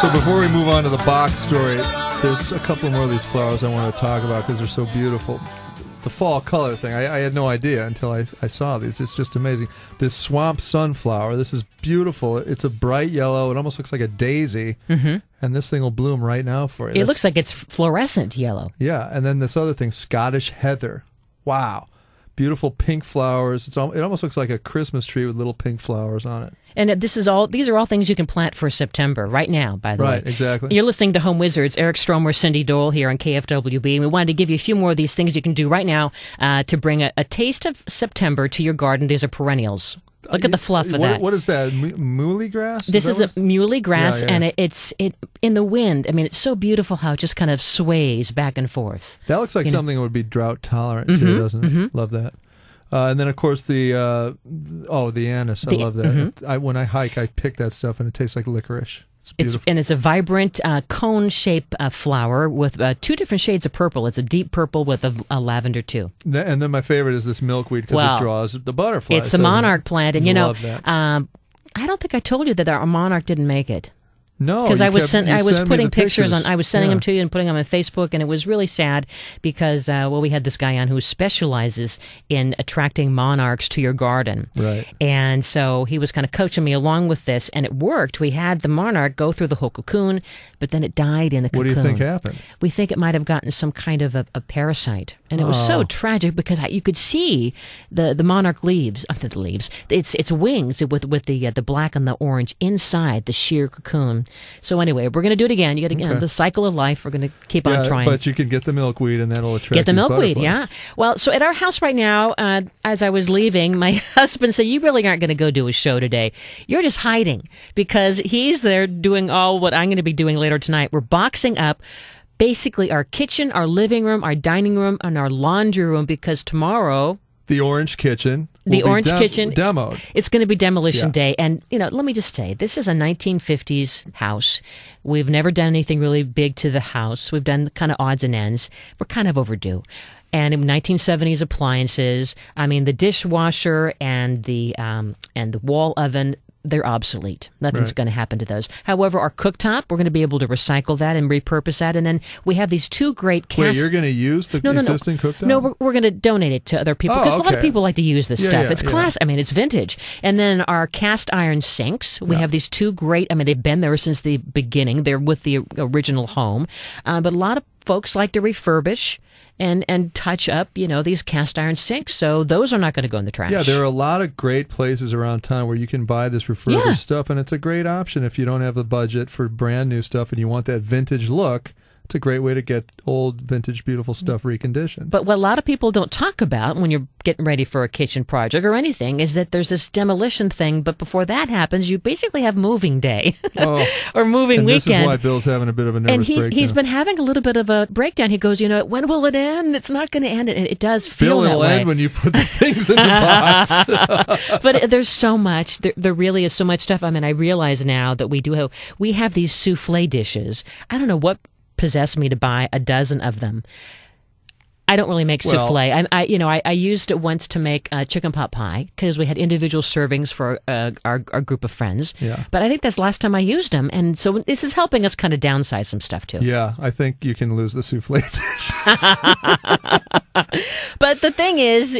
So before we move on to the box story, there's a couple more of these flowers I want to talk about because they're so beautiful. The fall color thing, I had no idea until I saw these. It's just amazing. This swamp sunflower, this is beautiful. It's a bright yellow. It almost looks like a daisy. Mm-hmm. And this thing will bloom right now for you. It looks like it's fluorescent yellow. Yeah, and then this other thing, Scottish heather. Wow. Beautiful pink flowers. It almost looks like a Christmas tree with little pink flowers on it. And these are all things you can plant for September, right now, by the way. Right, exactly. You're listening to Home Wizards. Eric Stromer, Cindy Dole here on KFWB. And we wanted to give you a few more of these things you can do right now to bring a taste of September to your garden. These are perennials. Look at the fluff of that. What is that? Muley grass? This is a muley grass, and it's in the wind. I mean, it's so beautiful how it just kind of sways back and forth. That looks like something that would be drought tolerant too, doesn't it? Mm-hmm. Love that. And then, of course, the anise. I love that. Mm-hmm. When I hike, I pick that stuff, and it tastes like licorice. It's beautiful. It's a vibrant cone-shaped flower with two different shades of purple. It's a deep purple with a lavender, too. And then my favorite is this milkweed because it draws the butterflies. It's the monarch plant. And, love that. I don't think I told you that our monarch didn't make it. No, because I was putting pictures on. I was sending them to you and putting them on Facebook, and it was really sad because we had this guy on who specializes in attracting monarchs to your garden, right? And so he was kind of coaching me along with this, and it worked. We had the monarch go through the whole cocoon, but then it died in the cocoon. What do you think happened? We think it might have gotten some kind of a parasite, and it was so tragic because you could see the monarch leaves, the leaves, its wings with the black and the orange inside the sheer cocoon. So anyway, we're going to do it again. You got to the cycle of life. We're going to keep on trying. But you can get the milkweed, and that'll attract. Get the milkweed, butterflies. yeah. Well, so at our house right now, as I was leaving, my husband said, "You really aren't going to go do a show today. You're just hiding," because he's there doing all what I'm going to be doing later tonight. We're boxing up basically our kitchen, our living room, our dining room, and our laundry room because tomorrow the orange kitchen. Demoed. It's going to be demolition day. And, let me just say, this is a 1950s house. We've never done anything really big to the house. We've done kind of odds and ends. We're kind of overdue. And in 1970s appliances, I mean, the dishwasher and the wall oven, they're obsolete. Nothing's going to happen to those. However, our cooktop, we're going to be able to recycle that and repurpose that. And then we have these two great cast... Wait, you're going to use the existing cooktop? No, we're going to donate it to other people because a lot of people like to use this stuff. It's class. I mean, it's vintage. And then our cast iron sinks. We have these two great... I mean, they've been there since the beginning. They're with the original home. But a lot of folks like to refurbish and touch up, these cast iron sinks. So those are not going to go in the trash. Yeah, there are a lot of great places around town where you can buy this refurbished stuff, and it's a great option if you don't have the budget for brand new stuff and you want that vintage look. It's a great way to get old, vintage, beautiful stuff reconditioned. But what a lot of people don't talk about when you're getting ready for a kitchen project or anything is that there's this demolition thing, but before that happens, you basically have moving day or moving weekend. This is why Bill's having a bit of a nervous breakdown. And he's been having a little bit of a breakdown. He goes, when will it end? It's not going to end. And it does feel that way. It'll end when you put the things in the box. But there's so much. There really is so much stuff. I mean, I realize now that we have these souffle dishes. I don't know what possessed me to buy a dozen of them. I don't really make souffle. I used it once to make chicken pot pie because we had individual servings for our group of friends. Yeah. But I think that's the last time I used them, and so this is helping us kind of downsize some stuff too. Yeah, I think you can lose the souffle dish. But the thing is,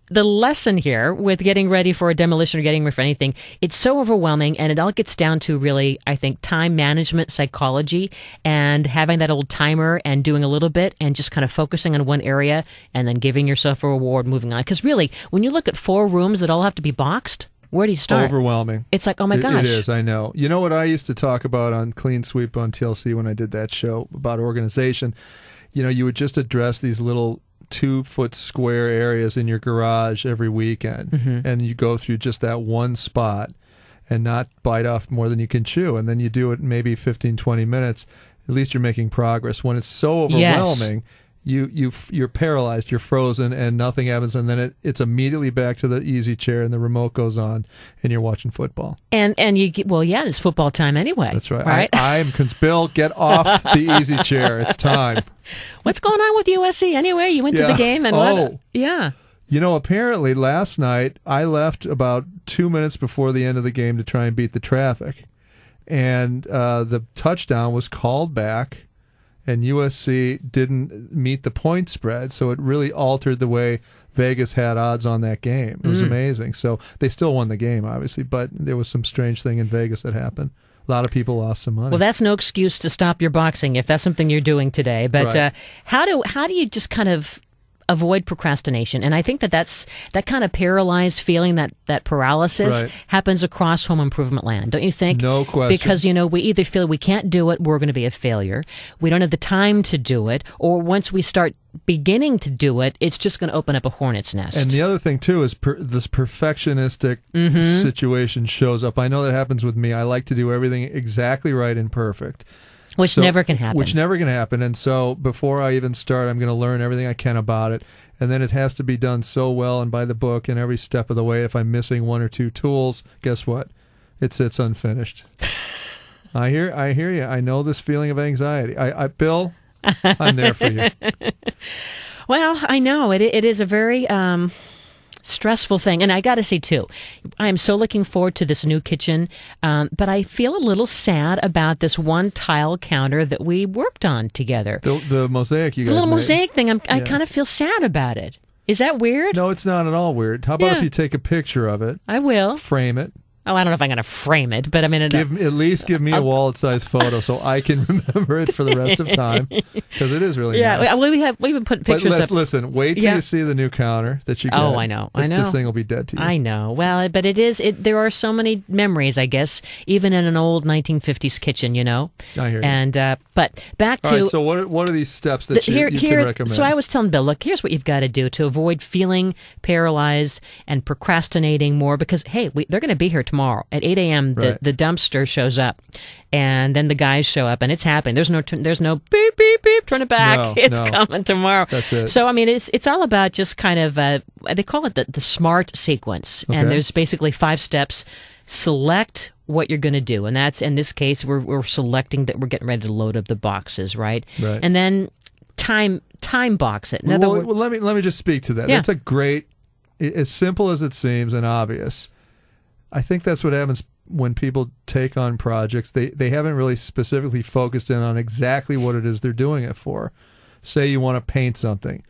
the lesson here with getting ready for a demolition or getting ready for anything, it's so overwhelming, and it all gets down to really, I think, time management, psychology, and having that old timer and doing a little bit and just kind of focusing on one area and then giving yourself a reward moving on. Because really, when you look at 4 rooms that all have to be boxed, where do you start? Overwhelming. It's like, oh my gosh. It is, I know. You know what I used to talk about on Clean Sweep on TLC when I did that show about organization? You would just address these little 2-foot square areas in your garage every weekend, and you go through just that one spot and not bite off more than you can chew, and then you do it maybe 15-20 minutes. At least you're making progress. When it's so overwhelming, you're paralyzed, you're frozen, and nothing happens, and then it's immediately back to the easy chair, and the remote goes on, and you're watching football. And it's football time anyway. That's right. I'm Bill, get off the easy chair. It's time. What's going on with USC anyway? You went to the game and yeah. Apparently last night I left about 2 minutes before the end of the game to try and beat the traffic. and the touchdown was called back, and USC didn't meet the point spread, so it really altered the way Vegas had odds on that game. It was amazing. So they still won the game, obviously, but there was some strange thing in Vegas that happened. A lot of people lost some money. Well, that's no excuse to stop your boxing if that's something you're doing today. But Right. How do you just kind of avoid procrastination? And I think that kind of paralyzed feeling, that paralysis Right. happens across home improvement land, don't you think? No question. Because, we either feel we can't do it, we're going to be a failure. We don't have the time to do it. Or once we start beginning to do it, it's just going to open up a hornet's nest. And the other thing, too, is this perfectionistic situation shows up. I know that happens with me. I like to do everything exactly right and perfect. Which never can happen. Which never can happen. And so before I even start, I'm going to learn everything I can about it. And then it has to be done so well and by the book and every step of the way. If I'm missing one or two tools, guess what? It sits unfinished. I hear you. I know this feeling of anxiety. Bill, I'm there for you. Well, I know. It is a very stressful thing. And I got to say, too, I am so looking forward to this new kitchen, but I feel a little sad about this one tile counter that we worked on together. The mosaic you guys The little made. mosaic thing, I kind of feel sad about it. Is that weird? No, it's not at all weird. How about if you take a picture of it, I will. frame it, Oh, I don't know if I'm going to frame it, but I mean... at least give me a wallet-sized photo so I can remember it for the rest of time, because it is really nice. Yeah, we even put pictures up. Listen, wait till you see the new counter that you get. Oh, I know. This thing will be dead to you. I know. Well, but there are so many memories, I guess, even in an old 1950s kitchen, I hear you. And, but back to... All right, so what are these steps that you can recommend? So I was telling Bill, look, here's what you've got to do to avoid feeling paralyzed and procrastinating more, because, hey, they're going to be here tomorrow. At 8 a.m., the dumpster shows up, and then the guys show up, and it's happening. There's no beep, beep, beep, turn it back. It's coming tomorrow. That's it. So, I mean, it's all about just kind of, they call it the SMART sequence, and there's basically 5 steps. Select what you're going to do, and that's, in this case, we're selecting that we're getting ready to load up the boxes, right? Right. And then time box it. Well, let me just speak to that. Yeah. That's a great, as simple as it seems and obvious. I think that's what happens when people take on projects. They haven't really specifically focused in on exactly what it is they're doing it for. Say you want to paint something.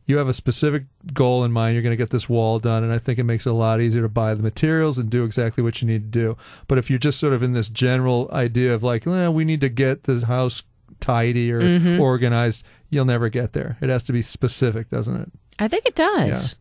You have a specific goal in mind. You're going to get this wall done, and I think it makes it a lot easier to buy the materials and do exactly what you need to do. But if you're just sort of in this general idea of like, we need to get the house tidy or organized, you'll never get there. It has to be specific, doesn't it? I think it does.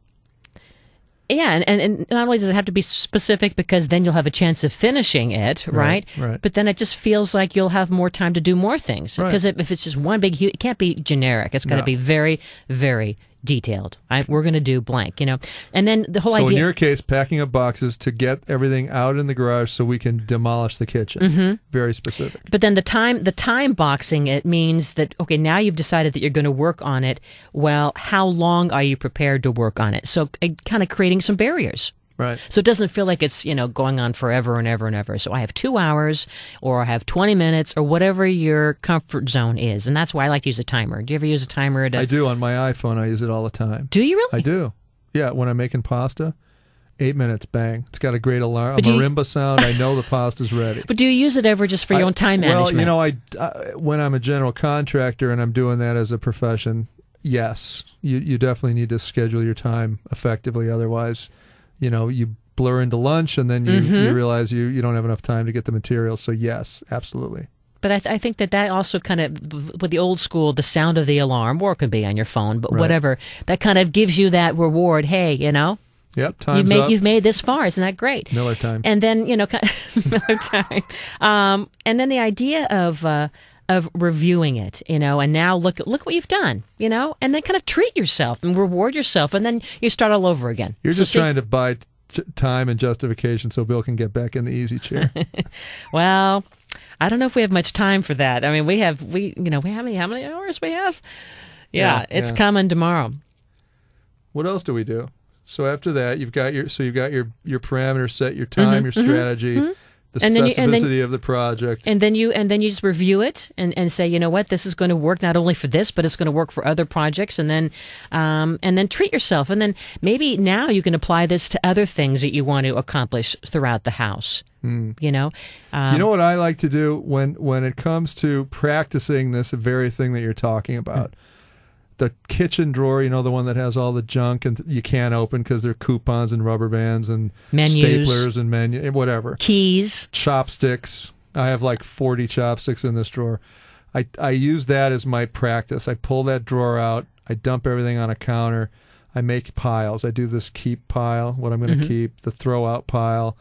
Yeah, and not only does it have to be specific, because then you'll have a chance of finishing it, right? Right. But then it just feels like you'll have more time to do more things. Because if it's just one big, it can't be generic. It's got to be very, very detailed. We're going to do blank, And then the whole idea... So in your case, packing up boxes to get everything out in the garage so we can demolish the kitchen. Very specific. But then the time boxing, it means that, okay, now you've decided that you're going to work on it. Well, how long are you prepared to work on it? So kind of creating some barriers. Right. So it doesn't feel like it's, going on forever and ever and ever. So I have 2 hours, or I have 20 minutes, or whatever your comfort zone is. And that's why I like to use a timer. Do you ever use a timer? I do. On my iPhone, I use it all the time. Do you really? I do. Yeah, when I'm making pasta, 8 minutes, bang. It's got a great alarm, marimba sound. I know the pasta's ready. But do you use it ever just for your own time management? Well, when I'm a general contractor and I'm doing that as a profession, yes. You definitely need to schedule your time effectively. Otherwise... you blur into lunch, and then you realize you don't have enough time to get the materials. So yes, absolutely. But I think that also kind of, with the old school, the sound of the alarm, or it could be on your phone, but whatever, that kind of gives you that reward. Hey, Yep, time's up. You've made this far. Isn't that great? Miller time. And then, Miller time. And then the idea of reviewing it, and now look what you've done, and then kind of treat yourself and reward yourself, and then you start all over again. You're just trying to buy time and justification so Bill can get back in the easy chair. Well, I don't know if we have much time for that. I mean, how many hours we have? Yeah, it's coming tomorrow. What else do we do? So after that, you've got your parameters set, your time, your strategy. the specificity of the project. And then you just review it and say, you know what, this is going to work not only for this, but it's going to work for other projects. And then treat yourself. And then maybe now you can apply this to other things that you want to accomplish throughout the house. You know what I like to do when it comes to practicing this very thing that you're talking about. The kitchen drawer, the one that has all the junk and you can't open because there are coupons and rubber bands and menus, staplers and whatever. Keys. Chopsticks. I have like 40 chopsticks in this drawer. I use that as my practice. I pull that drawer out. I dump everything on a counter. I make piles. I do this keep pile, what I'm going to keep, the throw out pile.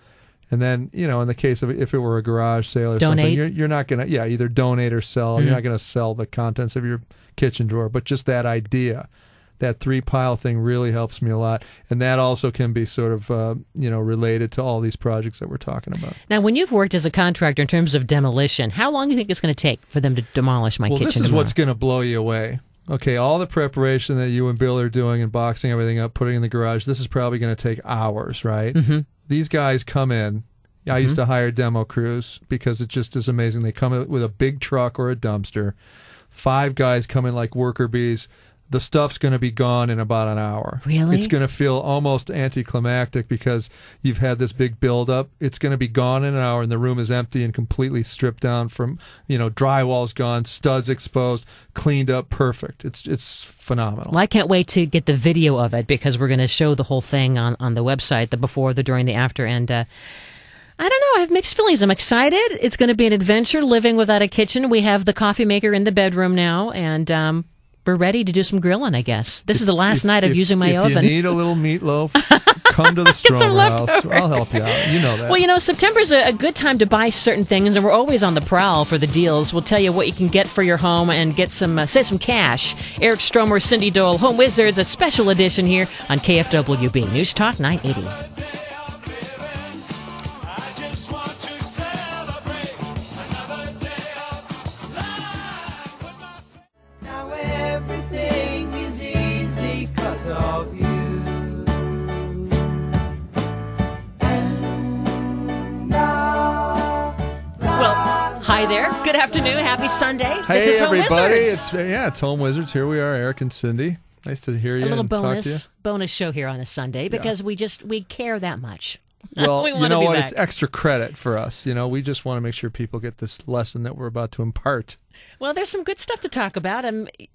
And then, in the case of if it were a garage sale or donate. something, you're not going to, either donate or sell. You're not going to sell the contents of your kitchen drawer. But just that idea, that 3-pile thing really helps me a lot. And that also can be sort of, related to all these projects that we're talking about. Now, when you've worked as a contractor in terms of demolition, how long do you think it's going to take for them to demolish my kitchen? Well, this is what's going to blow you away. Okay, all the preparation that you and Bill are doing and boxing everything up, putting in the garage, this is probably going to take hours, right? Mm-hmm. These guys come in. I used to hire demo crews because it just is amazing. They come in with a big truck or a dumpster. 5 guys come in like worker bees. The stuff's going to be gone in about an hour. Really? It's going to feel almost anticlimactic because you've had this big buildup. It's going to be gone in an hour, and the room is empty and completely stripped down from, drywall's gone, studs exposed, cleaned up, perfect. It's phenomenal. Well, I can't wait to get the video of it because we're going to show the whole thing on the website, the before, the during, the after, and I don't know. I have mixed feelings. I'm excited. It's going to be an adventure living without a kitchen. We have the coffee maker in the bedroom now, and we're ready to do some grilling, I guess. This is the last night of using my oven. If you need a little meatloaf, come to the Stromer house. I'll help you out. You know that. Well, September's a good time to buy certain things, and we're always on the prowl for the deals. We'll tell you what you can get for your home and get save some cash. Eric Stromer, Cindy Dole, Home Wizards, a special edition here on KFWB News Talk 980. Hi there. Good afternoon. Happy Sunday. Hey, this is everybody. Home Wizards. It's Home Wizards. Here we are, Eric and Cindy. Nice to hear you. A little and talk to you. bonus show here on a Sunday because we care that much. Well, you know what? It's extra credit for us. We just want to make sure people get this lesson that we're about to impart. Well, there's some good stuff to talk about.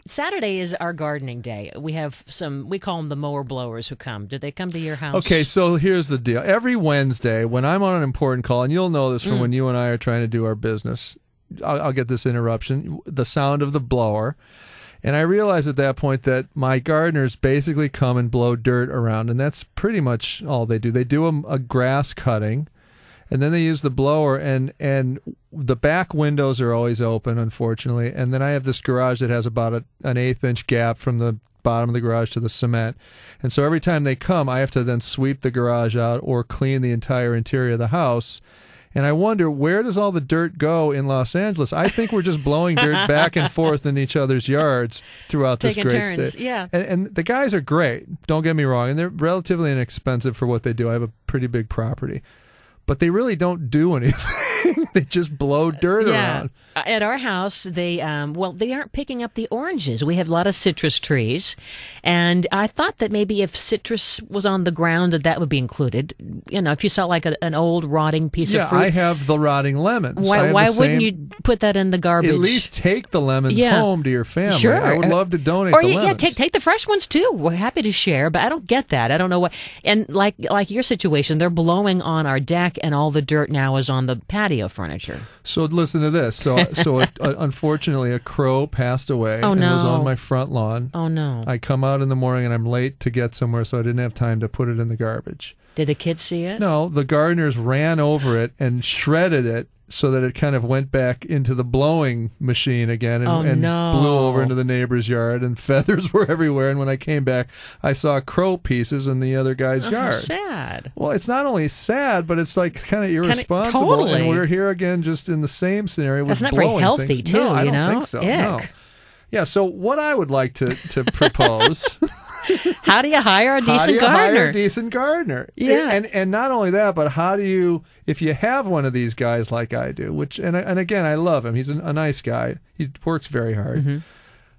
Saturday is our gardening day. We have we call them the mower blowers who come. Did they come to your house? Okay, so here's the deal. Every Wednesday when I'm on an important call, and you'll know this from when you and I are trying to do our business, I'll get this interruption, the sound of the blower. And I realize at that point that my gardeners basically come and blow dirt around, and that's pretty much all they do. They do a grass cutting, and then they use the blower, and the back windows are always open, unfortunately. And then I have this garage that has about an 1/8-inch gap from the bottom of the garage to the cement. And so every time they come, I have to then sweep the garage out or clean the entire interior of the house. And I wonder, where does all the dirt go in Los Angeles? I think we're just blowing dirt back and forth in each other's yards throughout this great state. Yeah. And the guys are great, don't get me wrong, and they're relatively inexpensive for what they do. I have a pretty big property. But they really don't do anything. They just blow dirt around. At our house, they aren't picking up the oranges. We have a lot of citrus trees, and I thought that maybe if citrus was on the ground, that would be included. If you saw like an old rotting piece of fruit. Yeah, I have the rotting lemons. Why wouldn't you put that in the garbage? At least take the lemons home to your family. Sure. I would love to donate the lemons. Yeah, take the fresh ones too. We're happy to share, but I don't get that. I don't know what. And like your situation, they're blowing on our deck, and all the dirt now is on the patio furniture. So listen to this. So unfortunately, a crow passed away and was on my front lawn. Oh, no. I come out in the morning and I'm late to get somewhere, so I didn't have time to put it in the garbage. Did the kids see it? No, the gardeners ran over it and shredded it so that it kind of went back into the blowing machine again and blew over into the neighbor's yard, and feathers were everywhere. And when I came back, I saw crow pieces in the other guy's yard. Sad. Well, it's not only sad, but it's like kind of irresponsible. Totally. And we're here again just in the same scenario with That's not very healthy, things. too, No, I don't think so. Ick. No. Yeah, so what I would like to propose How do you hire a decent gardener? Hire a decent gardener? Yeah. And not only that, but how do you, if you have one of these guys like I do, which, and again, I love him. He's a nice guy. He works very hard.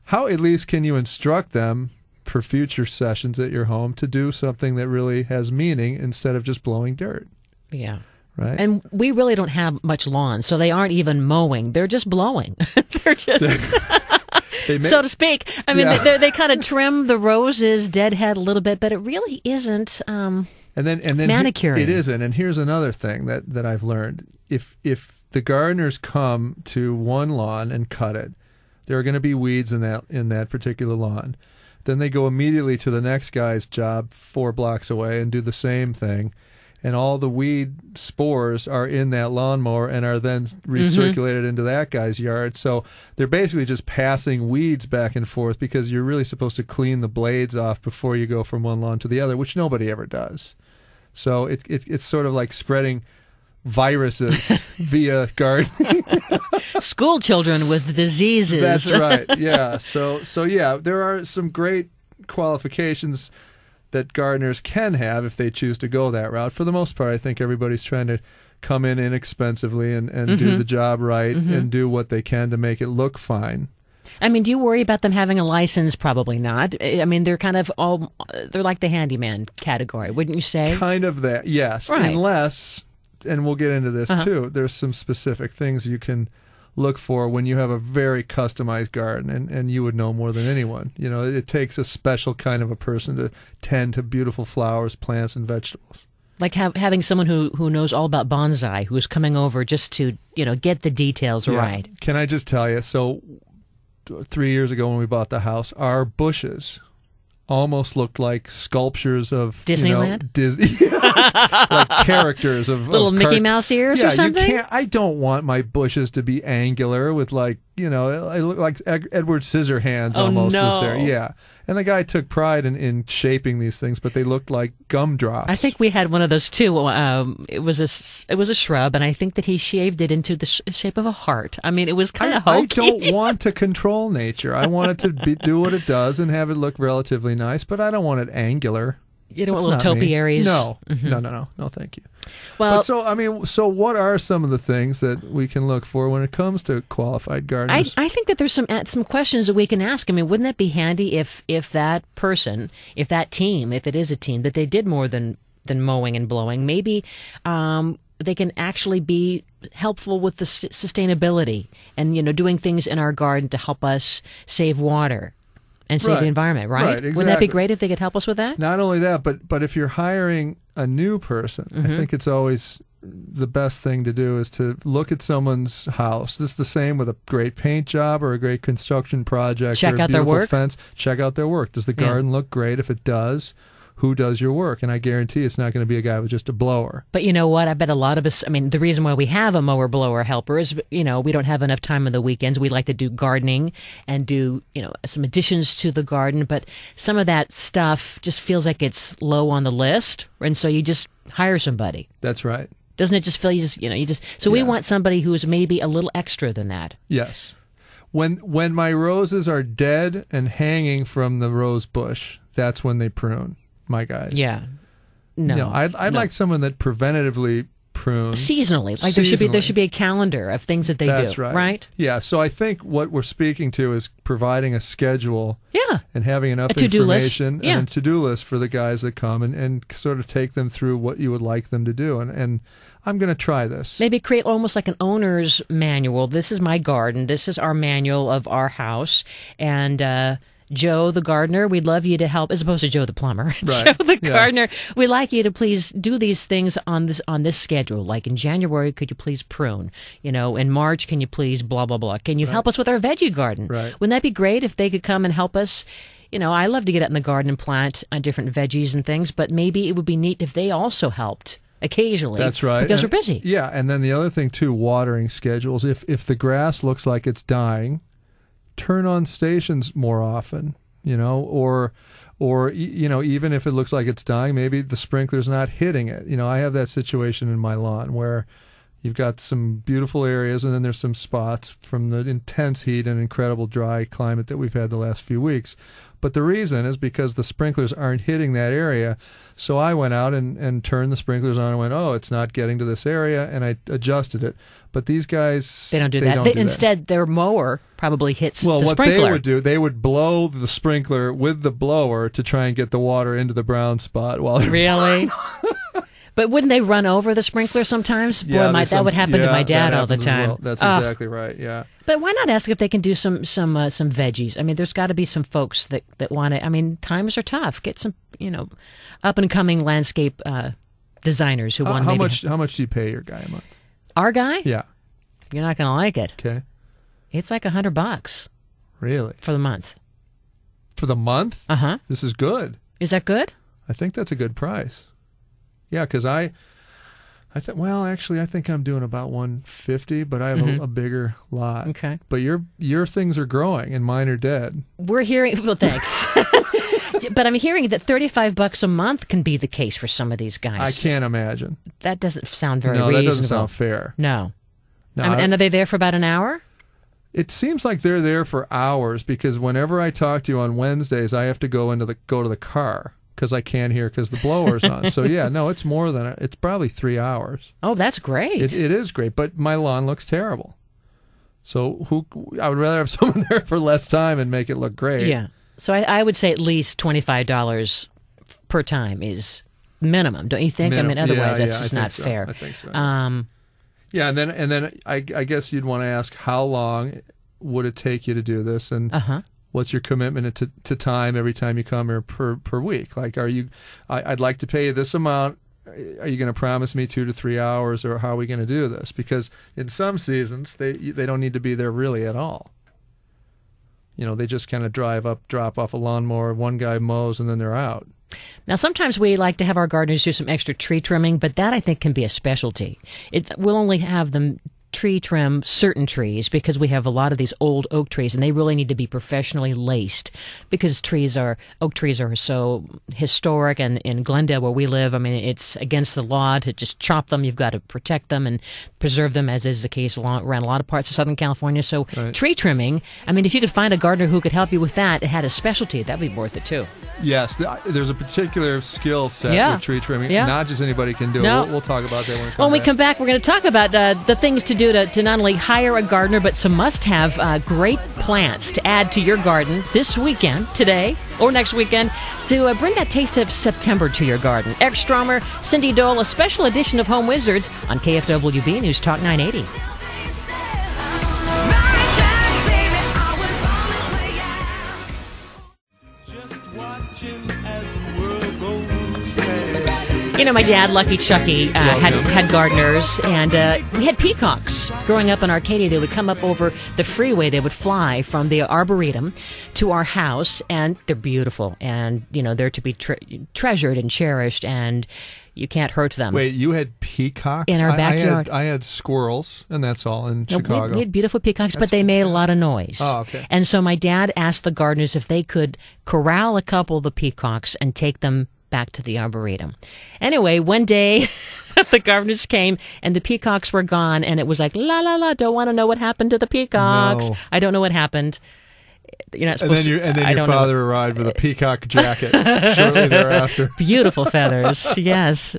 How at least can you instruct them for future sessions at your home to do something that really has meaning instead of just blowing dirt? Yeah. Right. And we really don't have much lawn, so they aren't even mowing. They're just blowing. They're just... so to speak. I mean, they kind of trim the roses, deadhead a little bit, but it really isn't and then manicuring. It isn't. And here's another thing that I've learned. If the gardeners come to one lawn and cut it, there are going to be weeds in that particular lawn. Then they go immediately to the next guy's job 4 blocks away and do the same thing. And all the weed spores are in that lawnmower and are then recirculated into that guy's yard. So they're basically just passing weeds back and forth because you're really supposed to clean the blades off before you go from one lawn to the other, which nobody ever does. So it's sort of like spreading viruses via gardening. School children with diseases. That's right. Yeah. So yeah, there are some great qualifications that gardeners can have if they choose to go that route. For the most part, I think everybody's trying to come in inexpensively and do the job right and do what they can to make it look fine. I mean, do you worry about them having a license? Probably not. I mean, they're kind of they're like the handyman category, wouldn't you say? Kind of that, yes. Right. Unless, and we'll get into this too, there's some specific things you can look for when you have a very customized garden, and you would know more than anyone. You know, it takes a special kind of a person to tend to beautiful flowers, plants, and vegetables. Like having someone who knows all about bonsai, who's coming over just to, get the details right. Can I just tell you, so 3 years ago when we bought the house, our bushes almost looked like sculptures of Disneyland, Disney, like characters of little Mickey Mouse ears or something. I don't want my bushes to be angular with it looked like Edward Scissorhands almost was there. Yeah, and the guy took pride in shaping these things, but they looked like gumdrops. I think we had one of those too. It was a shrub, and I think that he shaved it into the shape of a heart. I mean, it was kind of hokey. I don't want to control nature. I want it to do what it does and have it look relatively nice, but I don't want it angular. You don't want little topiaries? No. No, thank you. Well, so what are some of the things that we can look for when it comes to qualified gardeners? I think that there's some questions that we can ask. I mean, wouldn't that be handy if that person, if that team, if it is a team, that they did more than mowing and blowing, maybe they can actually be helpful with the sustainability and, doing things in our garden to help us save water and save the environment, right? Right, exactly. Wouldn't that be great if they could help us with that? Not only that, but if you're hiring a new person, I think it's always the best thing to do is to look at someone's house. This is the same with a great paint job or a great construction project. Check or a out their work. Fence. Check out their work. Does the garden look great? If it does, who does your work? And I guarantee it's not going to be a guy with just a blower. But you know what? I bet a lot of us, the reason why we have a mower blower helper is, we don't have enough time on the weekends. We like to do gardening and do, some additions to the garden. But some of that stuff just feels like it's low on the list. And so you just hire somebody. That's right. Doesn't it just feel we want somebody who's maybe a little extra than that. Yes. When my roses are dead and hanging from the rose bush, that's when they prune. My guys. Yeah. No. I'd like someone that preventatively prunes seasonally. Like there should be a calendar of things that they do. That's right. Right? Yeah. So I think what we're speaking to is providing a schedule. Yeah. And having enough information and a to-do list for the guys that come and sort of take them through what you would like them to do. And I'm going to try this. Maybe create almost like an owner's manual. This is my garden. This is our manual of our house. And Joe the gardener, we'd love you to help, as opposed to Joe the plumber. Right. Joe the gardener, we'd like you to please do these things on this schedule. Like in January, could you please prune? In March, can you please blah, blah, blah. Can you help us with our veggie garden? Right. Wouldn't that be great if they could come and help us? I love to get out in the garden and plant different veggies and things, but maybe it would be neat if they also helped occasionally. That's right. Because we're busy. Yeah, and then the other thing, too, watering schedules. If the grass looks like it's dying, turn on stations more often, or even if it looks like it's dying, maybe the sprinkler's not hitting it. I have that situation in my lawn where, You've got some beautiful areas, and then there's some spots from the intense heat and incredible dry climate that we've had the last few weeks. But the reason is because the sprinklers aren't hitting that area. So I went out and turned the sprinklers on and went, oh, it's not getting to this area, and I adjusted it. But these guys, they don't do that. Instead, their mower probably hits the sprinkler. Well, what they would do, they would blow the sprinkler with the blower to try and get the water into the brown spot. Really? But wouldn't they run over the sprinkler sometimes? Boy, that would happen to my dad all the time. Well. That's exactly right. Yeah. But why not ask if they can do some veggies? I mean, there's got to be some folks that want to. I mean, times are tough. Get some up and coming landscape designers who want. How much do you pay your guy a month? Our guy? Yeah. You're not going to like it. Okay. It's like $100. Really? For the month. For the month? Uh-huh. This is good. Is that good? I think that's a good price. Yeah, because I think I'm doing about $150, but I have a bigger lot. Okay. But your things are growing and mine are dead. We're hearing, well, thanks. But I'm hearing that $35 a month can be the case for some of these guys. I can't imagine. That doesn't sound very reasonable. No, that doesn't sound fair. No. And are they there for about an hour? It seems like they're there for hours, because whenever I talk to you on Wednesdays, I have to go to the car because I can't hear because the blower's on. So yeah, no, it's it's probably 3 hours. Oh, that's great. It is great, but my lawn looks terrible. So I would rather have someone there for less time and make it look great. Yeah. So I would say at least $25 per time is minimum, don't you think? I mean, otherwise that's just not fair. I think so. Yeah, and then I guess you'd want to ask, how long would it take you to do this, and what's your commitment to time every time you come here per week? Like, I'd like to pay you this amount. Are you going to promise me 2 to 3 hours, or how are we going to do this? Because in some seasons they don't need to be there really at all. They just kind of drive up, drop off a lawnmower, one guy mows, and then they're out. Now, sometimes we like to have our gardeners do some extra tree trimming, but that, I think, can be a specialty. We'll only have them tree trim certain trees because we have a lot of these old oak trees, and they really need to be professionally laced because oak trees are so historic. And in Glendale, where we live, I mean, it's against the law to just chop them. You've got to protect them and preserve them, as is the case around a lot of parts of Southern California. So Tree trimming, I mean, if you could find a gardener who could help you with that, it had a specialty, that'd be worth it too. Yes, there's a particular skill set with tree trimming. Yeah. Not just anybody can do it. We'll talk about that when we come back. We're going to talk about the things to do to not only hire a gardener, but some must-have great plants to add to your garden this weekend, today, or next weekend, to bring that taste of September to your garden. Eric Stromer, Cindy Dole, a special edition of Home Wizards on KFWB News Talk 980. My dad, Lucky Chucky, had gardeners, and we had peacocks. Growing up in Arcadia, they would come up over the freeway. They would fly from the Arboretum to our house, and they're beautiful, and, they're to be treasured and cherished, and you can't hurt them. Wait, you had peacocks? In our backyard. I had squirrels, and that's all in Chicago. We had beautiful peacocks, but they made a lot of noise. Oh, okay. And so my dad asked the gardeners if they could corral a couple of the peacocks and take them back to the Arboretum. Anyway, one day the gardeners came and the peacocks were gone, and it was like, la, la, la, don't want to know what happened to the peacocks. No. I don't know what happened. You're not supposed to. And then your father arrived with a peacock jacket shortly thereafter. Beautiful feathers, yes.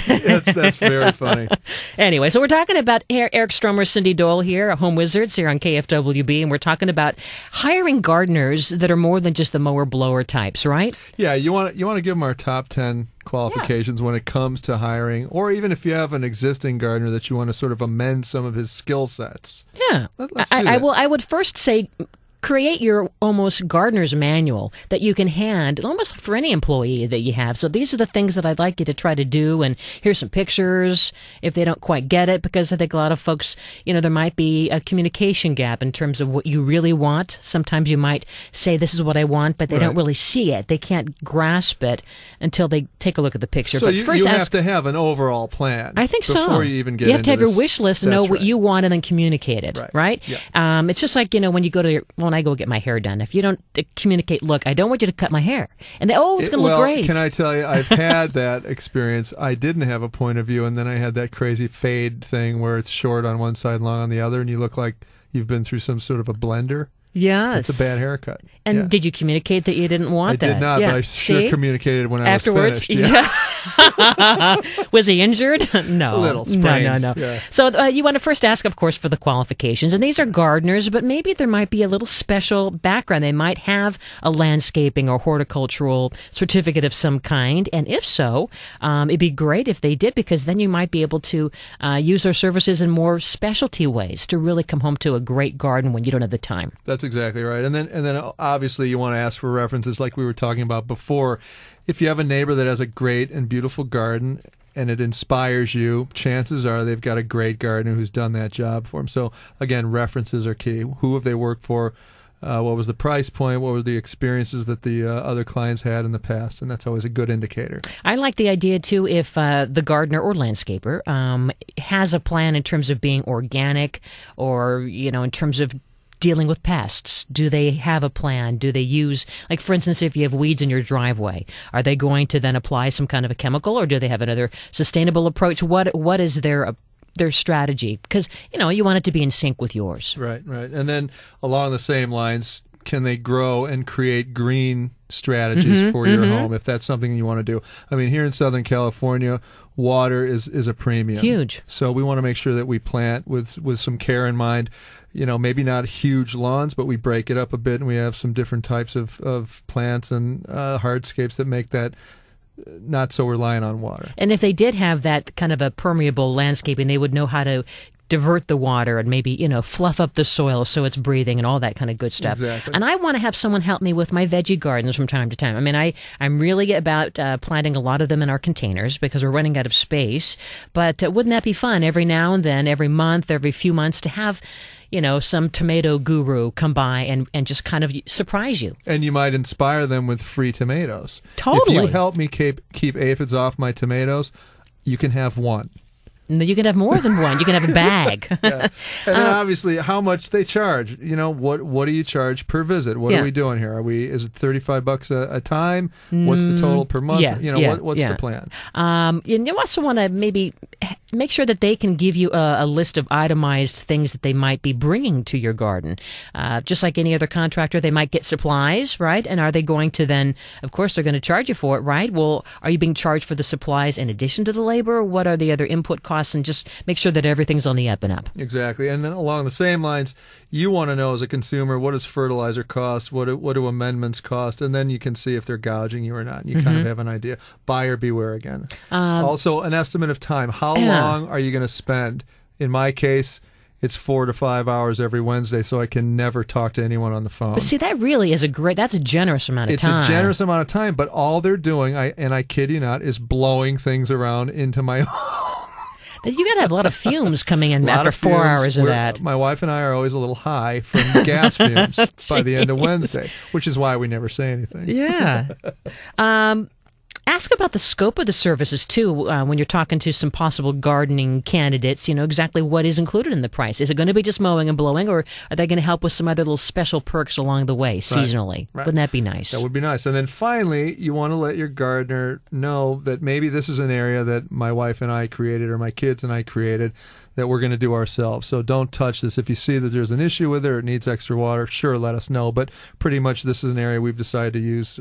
That's very funny. Anyway, so we're talking about Eric Stromer, Cindy Dole here, Home Wizards here on KFWB, and we're talking about hiring gardeners that are more than just the mower blower types, right? Yeah, you want to give them our top 10 qualifications when it comes to hiring, or even if you have an existing gardener that you want to sort of amend some of his skill sets. Yeah, let's do that. I would first say, create your almost gardener's manual that you can hand almost for any employee that you have. So these are the things that I'd like you to try to do, and here's some pictures if they don't quite get it, because I think a lot of folks, there might be a communication gap in terms of what you really want. Sometimes you might say, this is what I want, but they don't really see it. They can't grasp it until they take a look at the picture. So but you first have to have an overall plan. I think so. Before you even get You have to have into your wish list and know what you want and then communicate it, right? Yeah. It's just like, when you go to when I go get my hair done. If you don't communicate, look, I don't want you to cut my hair. And it's going to look great. Can I tell you, I've had that experience. I didn't have a point of view, and then I had that crazy fade thing where it's short on one side, long on the other, and you look like you've been through some sort of a blender. Yes. It's a bad haircut. And did you communicate that you didn't want that? I did not, but I sure communicated when afterwards? I was finished. Was he injured? No. A little sprained. No. Yeah. So you want to first ask, of course, for the qualifications. And these are gardeners, but maybe there might be a little special background. They might have a landscaping or horticultural certificate of some kind. And if so, it'd be great if they did, because then you might be able to use their services in more specialty ways to really come home to a great garden when you don't have the time. That's exactly right. And then obviously you want to ask for references like we were talking about before. If you have a neighbor that has a great and beautiful garden and it inspires you, chances are they've got a great gardener who's done that job for them. So again, references are key. Who have they worked for? What was the price point? What were the experiences that the other clients had in the past? And that's always a good indicator. I like the idea, too, if the gardener or landscaper has a plan in terms of being organic or, in terms of dealing with pests. Do they have a plan? Do they use, like, for instance, if you have weeds in your driveway, are they going to then apply some kind of a chemical, or do they have another sustainable approach? What is their strategy? Because, you want it to be in sync with yours. Right. And then along the same lines, can they grow and create green strategies for your home, if that's something you want to do? I mean, here in Southern California, water is a premium. Huge. So we want to make sure that we plant with some care in mind. Maybe not huge lawns, but we break it up a bit, and we have some different types of plants and hardscapes that make that not so reliant on water. And if they did have that kind of a permeable landscaping, they would know how to divert the water and maybe, fluff up the soil so it's breathing and all that kind of good stuff. Exactly. And I want to have someone help me with my veggie gardens from time to time. I mean, I'm really about planting a lot of them in our containers because we're running out of space. But wouldn't that be fun every now and then, every month, every few months to have some tomato guru come by and just kind of surprise you. And you might inspire them with free tomatoes. Totally. If you help me keep aphids off my tomatoes, you can have one. You can have more than one. You can have a bag. Yeah. And then obviously how much they charge. What do you charge per visit? What are we doing here? Is it $35 a time? What's the total per month? What's the plan? You also want to maybe make sure that they can give you a list of itemized things that they might be bringing to your garden. Just like any other contractor, they might get supplies, right? And are they going to then, of course, they're going to charge you for it, right? Well, are you being charged for the supplies in addition to the labor? What are the other input costs? And just make sure that everything's on the up and up. Exactly. And then along the same lines, you want to know as a consumer, what does fertilizer cost? What do amendments cost? And then you can see if they're gouging you or not. You kind of have an idea. Buyer beware again. Also, an estimate of time. How long are you going to spend? In my case, it's 4 to 5 hours every Wednesday, so I can never talk to anyone on the phone. But see, that really is that's a generous amount of time. It's a generous amount of time, but all they're doing, I kid you not, is blowing things around into my home. You got to have a lot of fumes coming in after 4 hours of that. My wife and I are always a little high from gas fumes by the end of Wednesday, which is why we never say anything. Yeah. Ask about the scope of the services, too, when you're talking to some possible gardening candidates, exactly what is included in the price. Is it going to be just mowing and blowing, or are they going to help with some other little special perks along the way, seasonally? Right. Wouldn't that be nice? That would be nice. And then finally, you want to let your gardener know that maybe this is an area that my wife and I created, or my kids and I created, that we're going to do ourselves. So don't touch this. If you see that there's an issue with it or it needs extra water, sure, let us know. But pretty much this is an area we've decided to use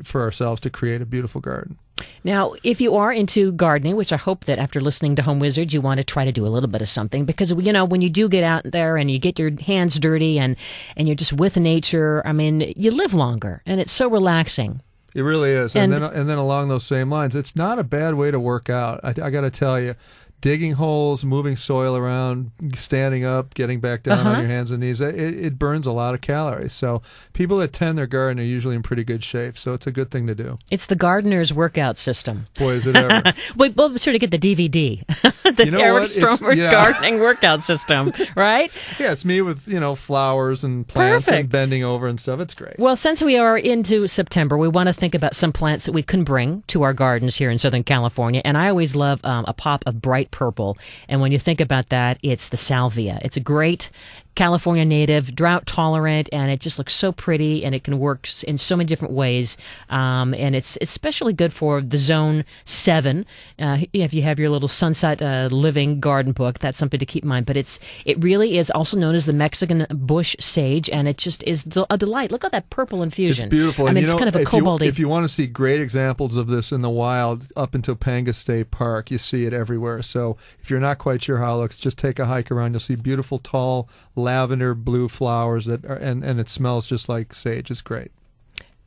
for ourselves to create a beautiful garden. Now, if you are into gardening, which I hope that after listening to Home Wizard, you want to try to do a little bit of something, because, when you do get out there and you get your hands dirty and you're just with nature, I mean, you live longer, and it's so relaxing. It really is. And then along those same lines, it's not a bad way to work out. I got to tell you, digging holes, moving soil around, standing up, getting back down on your hands and knees, it burns a lot of calories. So people that tend their garden are usually in pretty good shape. So it's a good thing to do. It's the gardener's workout system. Boy, is it ever. We'll be sure to get the DVD. The Eric Stromer gardening workout system, right? Yeah, it's me with, flowers and plants and bending over and stuff. It's great. Well, since we are into September, we want to think about some plants that we can bring to our gardens here in Southern California. And I always love a pop of bright purple. And when you think about that, it's the salvia. It's a great California native, drought tolerant, and it just looks so pretty, and it can work in so many different ways. And it's especially good for the Zone 7. If you have your little sunset living garden book, that's something to keep in mind. But it really is also known as the Mexican bush sage, and it just is a delight. Look at that purple infusion. It's beautiful. I mean, it's kind of a cobalty. If you want to see great examples of this in the wild, up in Topanga State Park, you see it everywhere. So if you're not quite sure how it looks, just take a hike around. You'll see beautiful, tall, lavender blue flowers and it smells just like sage. It's great.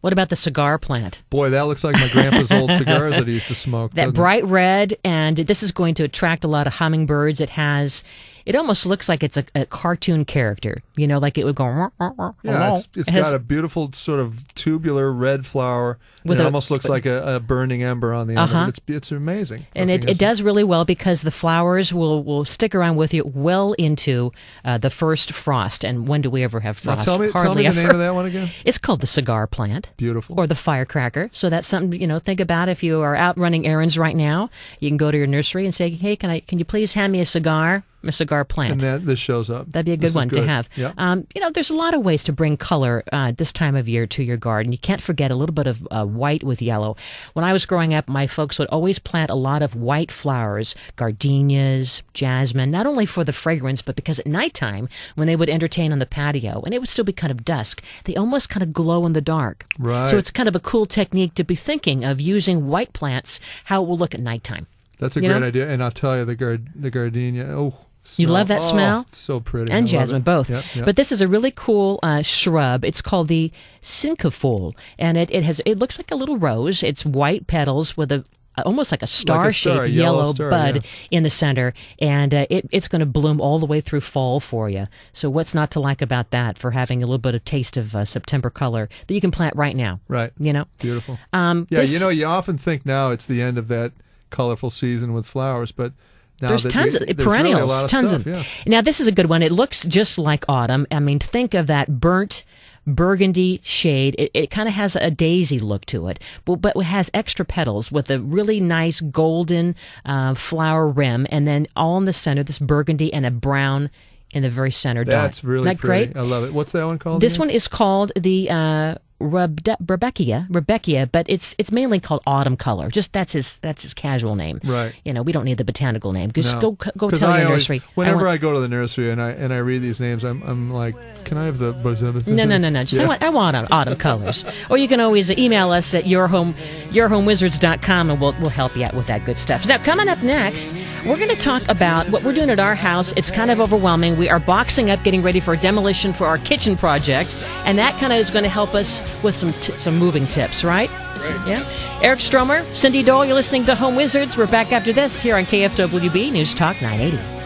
What about the cigar plant? Boy, that looks like my grandpa's old cigars that he used to smoke. That bright red, and this is going to attract a lot of hummingbirds. It almost looks like it's a cartoon character, like it would go. Yeah, it's got a beautiful sort of tubular red flower. It almost looks like a burning ember on the end of it. It's amazing. And it does really well because the flowers will stick around with you well into the first frost. And when do we ever have frost? Now tell me the name of that one again. It's called the cigar plant. Beautiful. Or the firecracker. So that's something, think about if you are out running errands right now. You can go to your nursery and say, hey, can you please hand me a cigar plant? And this shows up. That'd be a good one to have. Yep. There's a lot of ways to bring color this time of year to your garden. You can't forget a little bit of white with yellow. When I was growing up, my folks would always plant a lot of white flowers, gardenias, jasmine, not only for the fragrance, but because at nighttime, when they would entertain on the patio, and it would still be kind of dusk, they almost kind of glow in the dark. Right. So it's kind of a cool technique to be thinking of using white plants, how it will look at nighttime. That's a great idea. And I'll tell you, the gardenia, you love that smell? It's so pretty. And jasmine, both. Yep. But this is a really cool shrub. It's called the cinquefoil, and it looks like a little rose. It's white petals with almost like a star-shaped yellow bud in the center, and it's going to bloom all the way through fall for you. So what's not to like about that, for having a little bit of taste of September color that you can plant right now? Right. Beautiful. You often think now it's the end of that colorful season with flowers, but there's tons of perennials, really tons of. Now this is a good one. It looks just like autumn. I mean, think of that burnt burgundy shade. It kind of has a daisy look to it, but it has extra petals with a really nice golden flower rim, and then all in the center, this burgundy and a brown in the very center dot. That's really Isn't that pretty. Great? I love it. What's that one called? This one is called the Rebeckia, but it's mainly called autumn color. Just that's his casual name. Right. We don't need the botanical name. Just go tell your nursery. Whenever I go to the nursery and I read these names, I'm like, can I have the? No. Just I want autumn colors. Or you can always email us at yourhomewizards.com and we'll help you out with that good stuff. Now, coming up next, we're going to talk about what we're doing at our house. It's kind of overwhelming. We are boxing up, getting ready for demolition for our kitchen project, and that kind of is going to help us with some moving tips, right? Right. Yeah. Eric Stromer, Cindy Dole, you're listening to Home Wizards. We're back after this here on KFWB News Talk 980.